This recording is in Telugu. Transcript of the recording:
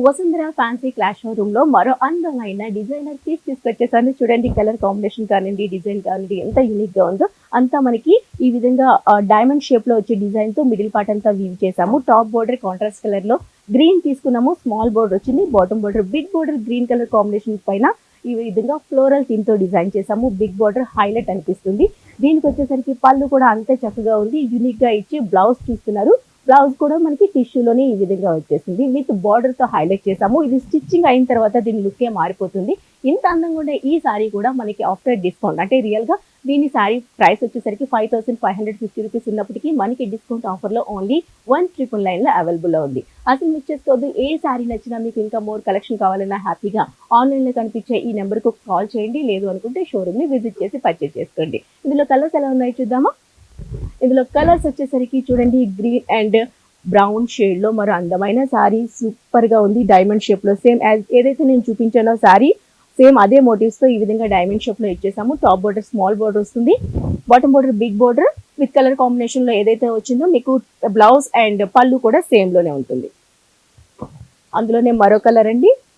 వసుంధర ఫ్యాన్సీ క్లాస్ షోరూమ్ లో మరో అందమైన డిజైనర్ పీస్ తీసుకొచ్చేసాను. చూడండి, కలర్ కాంబినేషన్ కానివ్వండి, డిజైన్ కానివ్వండి, ఎంత యూనిక్ గా ఉందో. అంతా మనకి ఈ విధంగా డైమండ్ షేప్ లో వచ్చే డిజైన్ తో మిడిల్ పార్ట్ అంతా వీవ్ చేసాము. టాప్ బోర్డర్ కాంట్రాస్ట్ కలర్ లో గ్రీన్ తీసుకున్నాము. స్మాల్ బోర్డర్ వచ్చింది. Bottom border big border green colour combination పైన ఈ విధంగా ఫ్లోరల్ థీమ్ తో డిజైన్ చేసాము. బిగ్ బోర్డర్ హైలైట్ అనిపిస్తుంది. దీనికి వచ్చేసరికి పళ్ళు కూడా అంతే చక్కగా ఉంది. యూనిక్ గా ఇచ్చి బ్లౌజ్ చూస్తున్నారు. బ్లౌజ్ కూడా మనకి టిష్యూలోనే ఈ విధంగా వచ్చేసింది. విత్ బార్డర్ తో హైలైట్ చేసాము. ఇది స్టిచ్చింగ్ అయిన తర్వాత దీని లుక్కే మారిపోతుంది. ఇంత అందంగా ఉండే ఈ సారీ కూడా మనకి ఆఫ్టర్ డిస్కౌంట్, అంటే రియల్ గా దీని సారీ ప్రైస్ వచ్చేసరికి 5550 రూపీస్ ఉన్నప్పటికీ మనకి డిస్కౌంట్ ఆఫర్ లో ఓన్లీ 1999 లో అవైలబుల్ లో ఉంది. అసలు మిస్ చేసుకోవద్దు. ఏ సారీ నచ్చినా మీకు ఇంకా మోర్ కలెక్షన్ కావాలన్నా హ్యాపీగా ఆన్లైన్ లో కనిపించే ఈ నెంబర్ కు కాల్ చేయండి. లేదు అనుకుంటే షోరూమ్ ని విజిట్ చేసి పర్చేస్ చేసుకోండి. ఇందులో కలర్స్ ఎలా ఉన్నాయో చూద్దామా. ఇందులో కలర్స్ వచ్చేసరికి చూడండి, గ్రీన్ అండ్ బ్రౌన్ షేడ్ లో మరో అందమైన సారీ సూపర్ గా ఉంది. డైమండ్ షేప్ లో సేమ్ ఏదైతే నేను చూపించానో సారీ సేమ్ అదే మోటివ్స్ తో ఈ విధంగా డైమండ్ షేప్ లో ఇచ్చేసాము. టాప్ బోర్డర్ స్మాల్ బోర్డర్ వస్తుంది. Bottom border big border with colour combination లో ఏదైతే వచ్చిందో మీకు బ్లౌజ్ అండ్ పళ్ళు కూడా సేమ్ లోనే ఉంటుంది. అందులోనే మరో కలర్ అండి,